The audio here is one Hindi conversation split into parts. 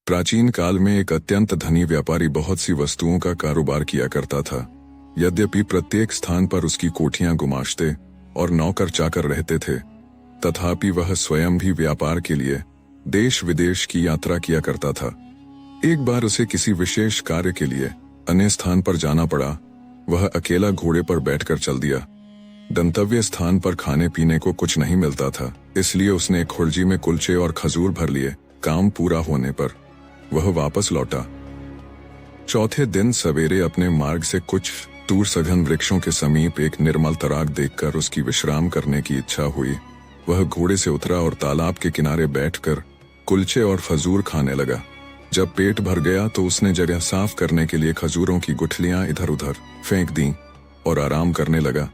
प्राचीन काल में एक अत्यंत धनी व्यापारी बहुत सी वस्तुओं का कारोबार किया करता था। यद्यपि प्रत्येक स्थान पर उसकी कोठियां गुमाश्ते और नौकर चाकर रहते थे, तथापि वह स्वयं भी व्यापार के लिए देश विदेश की यात्रा किया करता था। एक बार उसे किसी विशेष कार्य के लिए अन्य स्थान पर जाना पड़ा। वह अकेला घोड़े पर बैठकर चल दिया। गंतव्य स्थान पर खाने पीने को कुछ नहीं मिलता था, इसलिए उसने एक खुर्जी में कुलचे और खजूर भर लिए। काम पूरा होने पर वह वापस लौटा। चौथे दिन सवेरे अपने मार्ग से कुछ दूर सघन वृक्षों के समीप एक निर्मल तराग देखकर उसकी विश्राम करने की इच्छा हुई। वह घोड़े से उतरा और तालाब के किनारे बैठकर कुलचे और खजूर खाने लगा। जब पेट भर गया तो उसने जगह साफ करने के लिए खजूरों की गुठलियां इधर उधर फेंक दी और आराम करने लगा।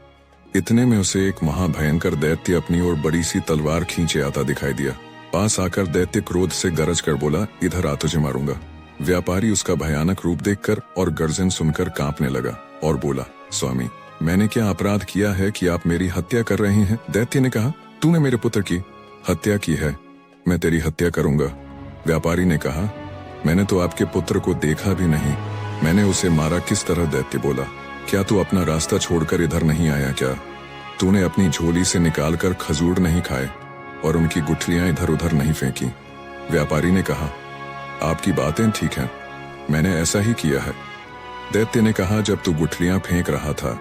इतने में उसे एक महाभयंकर दैत्य अपनी ओर बड़ी सी तलवार खींचे आता दिखाई दिया। पास आकर दैत्य क्रोध से गरज कर बोला, इधर आ, तुझे मारूंगा। व्यापारी उसका भयानक रूप देखकर और गर्जन सुनकर कांपने लगा और बोला, स्वामी, मैंने क्या अपराध किया है कि आप मेरी हत्या कर रहे हैं? दैत्य ने कहा, तूने मेरे पुत्र की हत्या की है, मैं तेरी हत्या करूंगा। व्यापारी ने कहा, मैंने तो आपके पुत्र को देखा भी नहीं, मैंने उसे मारा किस तरह? दैत्य बोला, क्या तू अपना रास्ता छोड़कर इधर नहीं आया क्या? तूने अपनी झोली से निकालकर खजूर नहीं खाए और उनकी गुठलियां इधर उधर नहीं फेंकी? व्यापारी ने कहा, आपकी बातें ठीक हैं, मैंने ऐसा ही किया है। दैत्य ने कहा, जब तू गुठलियां फेंक रहा था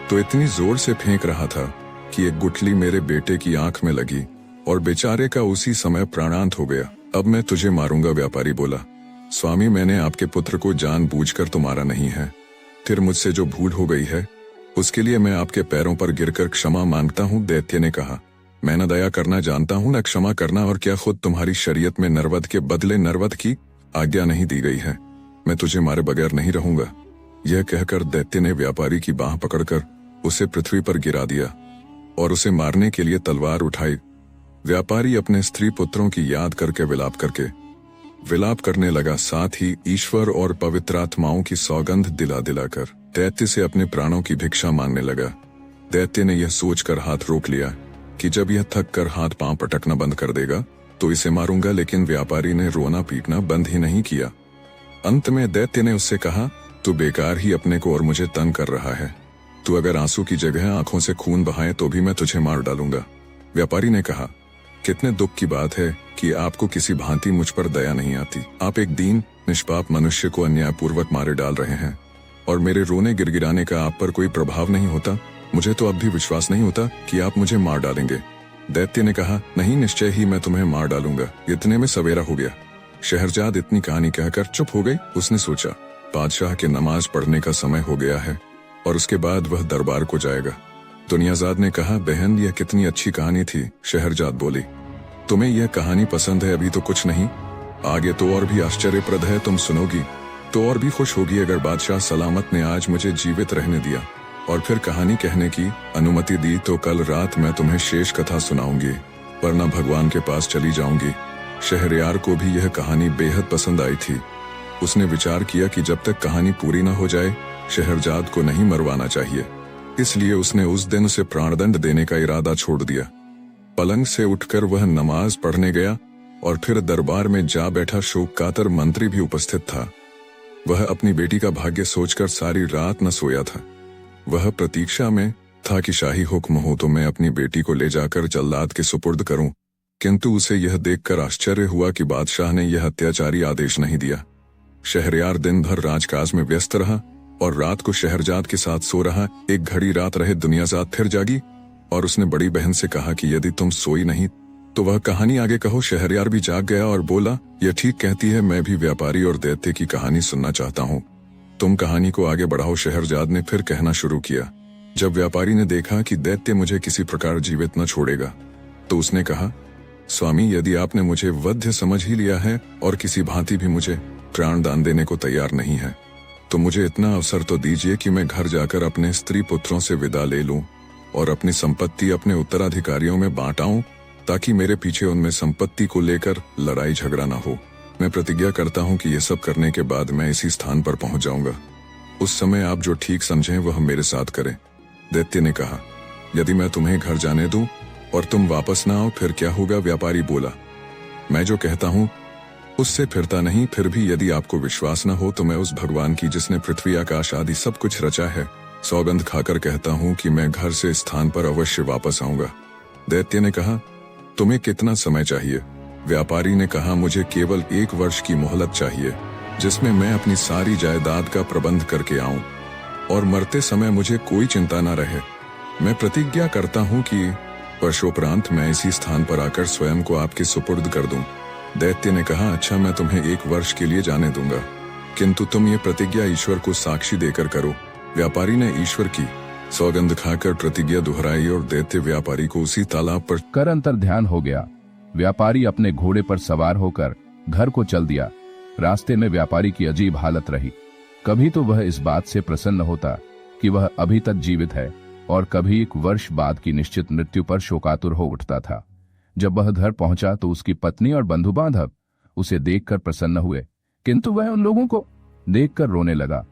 तो इतनी जोर से फेंक रहा था कि एक गुठली मेरे बेटे की आंख में लगी और बेचारे का उसी समय प्राणांत हो गया। अब मैं तुझे मारूंगा। व्यापारी बोला, स्वामी, मैंने आपके पुत्र को जानबूझकर तो मारा नहीं है, फिर मुझसे जो भूल हो गई है उसके लिए मैं आपके पैरों पर गिरकर क्षमा मांगता हूँ। दैत्य ने कहा, मैं न दया करना जानता हूँ न क्षमा करना, और क्या खुद तुम्हारी शरीयत में नरवध के बदले नरवध की आज्ञा नहीं दी गई है? मैं तुझे मारे बगैर नहीं रहूंगा। यह कहकर दैत्य ने व्यापारी की बांह पकड़कर उसे पृथ्वी पर गिरा दिया और उसे मारने के लिए तलवार उठाई। व्यापारी अपने स्त्री पुत्रों की याद करके विलाप करने लगा, साथ ही ईश्वर और पवित्र आत्माओं की सौगंध दिला दिलाकर दैत्य से अपने प्राणों की भिक्षा मांगने लगा। दैत्य ने यह सोचकर हाथ रोक लिया कि जब यह थक कर हाथ पांव पटकना बंद कर देगा तो इसे मारूंगा, लेकिन व्यापारी ने रोना पीटना बंद ही नहीं किया। अंत में दैत्य ने उससे कहा, तू बेकार ही अपने को और मुझे तंग कर रहा है। तू अगर आंसू की जगह आंखों से खून बहाए तो भी मैं तुझे मार डालूंगा। व्यापारी ने कहा, कितने दुख की बात है कि आपको किसी भांति मुझ पर दया नहीं आती। आप एक दीन निष्पाप मनुष्य को अन्यायपूर्वक मारे डाल रहे हैं और मेरे रोने गिड़गिड़ाने का आप पर कोई प्रभाव नहीं होता। मुझे तो अब भी विश्वास नहीं होता कि आप मुझे मार डालेंगे। दैत्य ने कहा, नहीं, निश्चय ही मैं तुम्हें मार डालूंगा। इतने में सवेरा हो गया। शहरजाद इतनी कहानी कहकर चुप हो गई। उसने सोचा, बादशाह के नमाज पढ़ने का समय हो गया है और उसके बाद वह दरबार को जाएगा। दुनियाजाद ने कहा, बहन, यह कितनी अच्छी कहानी थी। शहरजाद बोली, तुम्हें यह कहानी पसंद है? अभी तो कुछ नहीं, आगे तो और भी आश्चर्यप्रद है। तुम सुनोगी तो और भी खुश होगी। अगर बादशाह सलामत ने आज मुझे जीवित रहने दिया और फिर कहानी कहने की अनुमति दी तो कल रात मैं तुम्हें शेष कथा सुनाऊंगी, वरना भगवान के पास चली जाऊंगी। शहरयार को भी यह कहानी बेहद पसंद आई थी। उसने विचार किया कि जब तक कहानी पूरी न हो जाए शहरजाद को नहीं मरवाना चाहिए, इसलिए उसने उस दिन उसे प्राणदंड देने का इरादा छोड़ दिया। पलंग से उठकर वह नमाज पढ़ने गया और फिर दरबार में जा बैठा शोककातर मंत्री भी उपस्थित था। वह अपनी बेटी का भाग्य सोचकर सारी रात न सोया था। वह प्रतीक्षा में था कि शाही हुक्म हो तो मैं अपनी बेटी को ले जाकर जल्लाद के सुपुर्द करूं, किंतु उसे यह देखकर आश्चर्य हुआ कि बादशाह ने यह अत्याचारी आदेश नहीं दिया। शहरयार दिन भर राजकाज में व्यस्त रहा और रात को शहरजाद के साथ सो रहा। एक घड़ी रात रहे दुनियाजाद फिर जागी और उसने बड़ी बहन से कहा कि यदि तुम सोई नहीं तो वह कहानी आगे कहो। शहरयार भी जाग गया और बोला, यह ठीक कहती है, मैं भी व्यापारी और दैत्य की कहानी सुनना चाहता हूँ, तुम कहानी को आगे बढ़ाओ। शहरजाद ने फिर कहना शुरू किया। जब व्यापारी ने देखा कि दैत्य मुझे किसी प्रकार जीवित न छोड़ेगा तो उसने कहा, स्वामी, यदि आपने मुझे वध्य समझ ही लिया है और किसी भांति भी मुझे प्राण दान देने को तैयार नहीं है तो मुझे इतना अवसर तो दीजिए कि मैं घर जाकर अपने स्त्री पुत्रों से विदा ले लूं और अपनी संपत्ति अपने उत्तराधिकारियों में बांट आऊं, ताकि मेरे पीछे उनमें संपत्ति को लेकर लड़ाई झगड़ा ना हो। मैं प्रतिज्ञा करता हूं कि यह सब करने के बाद मैं इसी स्थान पर पहुंच जाऊंगा। उस समय आप जो ठीक समझें वह मेरे साथ करें। दैत्य ने कहा, यदि मैं तुम्हें घर जाने दूं और तुम वापस ना आओ फिर क्या होगा? व्यापारी बोला, मैं जो कहता हूं उससे फिरता नहीं। फिर भी यदि आपको विश्वास न हो तो मैं उस भगवान की जिसने पृथ्वी आकाश आदि सब कुछ रचा है, सौगंध खाकर कहता हूँ कि मैं घर से स्थान पर अवश्य वापस आऊंगा। दैत्य ने कहा, तुम्हें कितना समय चाहिए? व्यापारी ने कहा, मुझे केवल 1 वर्ष की मोहलत चाहिए, जिसमें मैं अपनी सारी जायदाद का प्रबंध करके आऊं और मरते समय मुझे कोई चिंता न रहे। मैं प्रतिज्ञा करता हूं कि वर्षोपरांत मैं इसी स्थान पर आकर स्वयं को आपके सुपुर्द कर दूं। दैत्य ने कहा, अच्छा, मैं तुम्हें 1 वर्ष के लिए जाने दूंगा, किंतु तुम ये प्रतिज्ञा ईश्वर को साक्षी देकर करो। व्यापारी ने ईश्वर की सौगंध खाकर प्रतिज्ञा दोहराई और दैत्य व्यापारी को उसी तालाब पर कर अंतर ध्यान हो गया। व्यापारी अपने घोड़े पर सवार होकर घर को चल दिया। रास्ते में व्यापारी की अजीब हालत रही। कभी तो वह इस बात से प्रसन्न होता कि वह अभी तक जीवित है, और कभी 1 वर्ष बाद की निश्चित मृत्यु पर शोकातुर हो उठता था। जब वह घर पहुंचा तो उसकी पत्नी और बंधु बांधव उसे देखकर प्रसन्न हुए, किंतु वह उन लोगों को देखकर रोने लगा।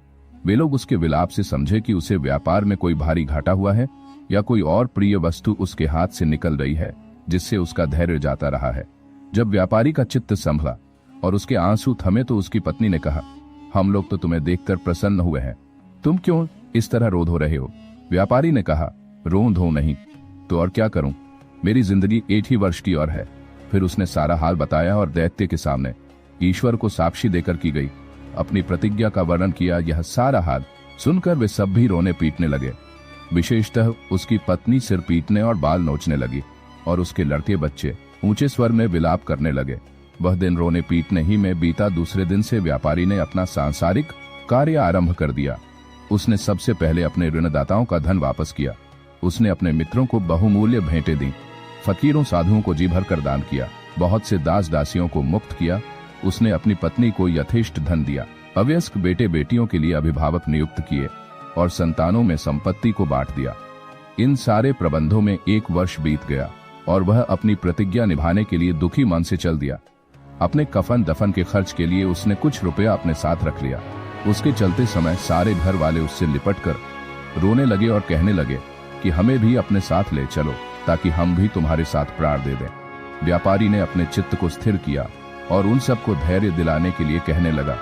वे लोग उसके विलाप से समझे कि उसे व्यापार में कोई भारी घाटा हुआ है या कोई और प्रिय वस्तु उसके हाथ से निकल रही है, जिससे उसका धैर्य जाता रहा है। जब व्यापारी का चित्त संभला और उसके आंसू थमे तो उसकी पत्नी ने कहा, हम लोग तो तुम्हें देखकर प्रसन्न हुए हैं, तुम क्यों इस तरह रोध हो रहे हो? व्यापारी ने कहा, रोंध हो नहीं तो और क्या करूं, मेरी जिंदगी 1 ही वर्ष की और है। फिर उसने सारा हाल बताया और दैत्य के सामने ईश्वर को साक्षी देकर की गई अपनी प्रतिज्ञा का वर्णन किया। यह सारा हाल सुनकर वे सब भी रोने पीटने लगे। विशेषतः उसकी पत्नी सिर पीटने और बाल नोचने लगी, और उसके लड़के बच्चे ऊंचे स्वर में विलाप करने लगे। वह दिन रोने पीटने ही में बीता। दूसरे दिन से व्यापारी ने अपना सांसारिक कार्य आरंभ कर दिया। उसने सबसे पहले अपने ऋणदाताओं का धन वापस किया। उसने अपने मित्रों को बहुमूल्य भेंटें दी, फकीरों साधुओं को जी भर कर दान किया, बहुत से दास दासियों को मुक्त किया। उसने अपनी पत्नी को यथेष्ट धन दिया, अवयस्क बेटे बेटियों के लिए अभिभावक नियुक्त किए और संतानों में संपत्ति को बांट दिया। इन सारे प्रबंधों में 1 वर्ष बीत गया और वह अपनी प्रतिज्ञा निभाने के लिए दुखी मन से चल दिया। अपने कफन दफन के खर्च के लिए उसने कुछ रुपया अपने साथ रख लिया। उसके चलते समय सारे घर वाले उससे लिपटकर रोने लगे और कहने लगे कि हमें भी अपने साथ ले चलो, ताकि हम भी तुम्हारे साथ प्राण दे दें। व्यापारी ने अपने चित्त को स्थिर किया और उन सबको धैर्य दिलाने के लिए कहने लगा,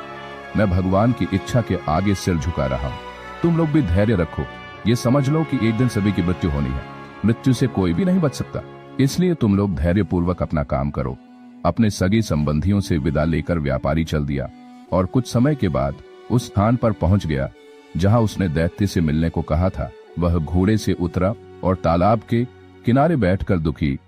मैं भगवान की इच्छा के आगे सिर झुका रहा हूँ, तुम लोग भी धैर्य रखो। ये समझ लो कि एक दिन सभी की मृत्यु होनी है, मृत्यु से कोई भी नहीं बच सकता, इसलिए तुम लोग धैर्य पूर्वक अपना काम करो। अपने सगे संबंधियों से विदा लेकर व्यापारी चल दिया और कुछ समय के बाद उस स्थान पर पहुंच गया जहां उसने दैत्य से मिलने को कहा था। वह घोड़े से उतरा और तालाब के किनारे बैठकर दुखी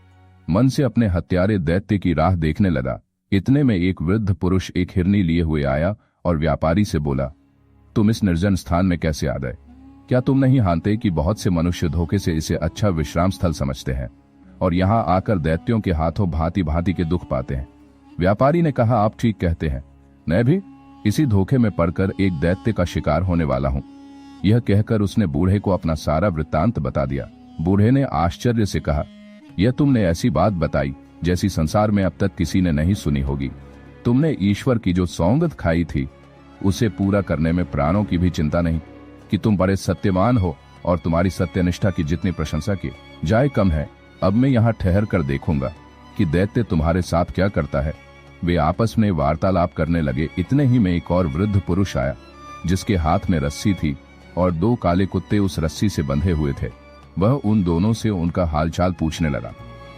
मन से अपने हत्यारे दैत्य की राह देखने लगा। इतने में एक वृद्ध पुरुष एक हिरनी लिए हुए आया और व्यापारी से बोला, तुम इस निर्जन स्थान में कैसे आ गए? क्या तुम नहीं जानते कि बहुत से मनुष्य धोखे से इसे अच्छा विश्राम स्थल समझते हैं और यहाँ आकर दैत्यों के हाथों भांति भांति के दुख पाते हैं? व्यापारी ने कहा, आप ठीक कहते हैं, मैं भी इसी धोखे में पड़कर एक दैत्य का शिकार होने वाला हूँ। यह कहकर उसने बूढ़े को अपना सारा वृत्तांत बता दिया। बूढ़े ने आश्चर्य से कहा, यह तुमने ऐसी बात बताई जैसी संसार में अब तक किसी ने नहीं सुनी होगी। तुमने ईश्वर की जो सौगंध खाई थी उसे पूरा करने में प्राणों की भी चिंता नहीं, कि तुम बड़े सत्यवान हो और तुम्हारी सत्यनिष्ठा की जितनी प्रशंसा की जाए कम है। अब मैं यहाँ ठहर कर देखूंगा कि दैत्य तुम्हारे साथ क्या करता है। वे आपस में वार्तालाप करने लगे। इतने ही में एक और वृद्ध पुरुष आया जिसके हाथ में रस्सी थी और 2 काले कुत्ते उस रस्सी से बंधे हुए थे। वह उन दोनों से उनका हालचाल पूछने लगा।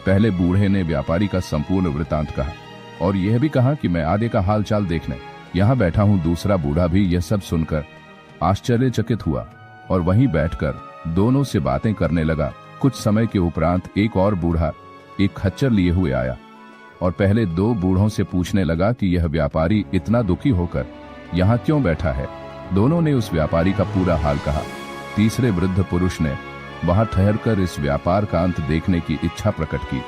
पहले बूढ़े ने व्यापारी का संपूर्ण वृतांत कहा और यह भी कहा कि मैं आगे का हालचाल देखने यहाँ बैठा हूँ। दूसरा बूढ़ा भी यह सब सुनकर आश्चर्यचकित हुआ और वहीं बैठकर दोनों से बातें करने लगा। कुछ समय के उपरांत एक और बूढ़ा एक खच्चर लिए हुए आया और पहले 2 बूढ़ों से पूछने लगा कि यह व्यापारी इतना दुखी होकर यहाँ क्यों बैठा है। दोनों ने उस व्यापारी का पूरा हाल कहा। तीसरे वृद्ध पुरुष ने वहां ठहरकर इस व्यापार का अंत देखने की इच्छा प्रकट की,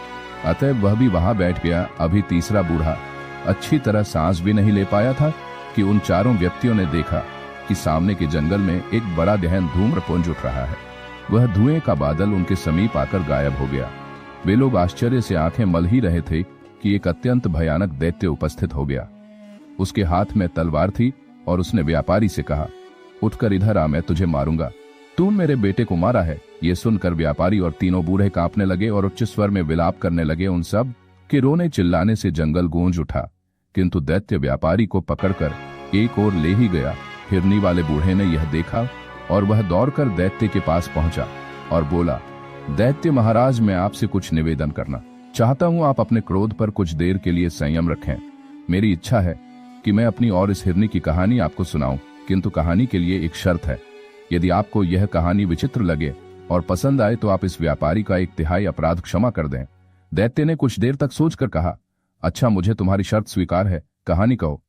अतः वह भी वहां बैठ गया। अभी तीसरा बूढ़ा अच्छी तरह सांस भी नहीं ले पाया था कि उन चारों व्यक्तियों ने देखा कि सामने के जंगल में एक बड़ा गहन धूम्रपुंज उठ रहा है। वह धुएं का बादल उनके समीप आकर गायब हो गया। वे लोग आश्चर्य से आंखें मल ही रहे थे कि एक अत्यंत भयानक दैत्य उपस्थित हो गया। उसके हाथ में तलवार थी और उसने व्यापारी से कहा, उठकर इधर आ, मैं तुझे मारूंगा। तू मेरे बेटे को मारा है। ये सुनकर व्यापारी और तीनों बूढ़े कांपने लगे और उच्च स्वर में विलाप करने लगे। उन सब के रोने चिल्लाने से जंगल गूंज उठा, किंतु दैत्य व्यापारी को पकड़कर एक ओर ले ही गया। हिरनी वाले बूढ़े ने यह देखा और वह दौड़कर दैत्य के पास पहुंचा और बोला, दैत्य महाराज, मैं आपसे कुछ निवेदन करना चाहता हूं। आप अपने क्रोध पर कुछ देर के लिए संयम रखें। मेरी इच्छा है कि मैं अपनी और इस हिरनी की कहानी आपको सुनाऊं, किंतु कहानी के लिए एक शर्त है। यदि आपको यह कहानी विचित्र लगे और पसंद आए तो आप इस व्यापारी का 1/3 अपराध क्षमा कर दें। दैत्य ने कुछ देर तक सोचकर कहा, अच्छा, मुझे तुम्हारी शर्त स्वीकार है, कहानी कहो।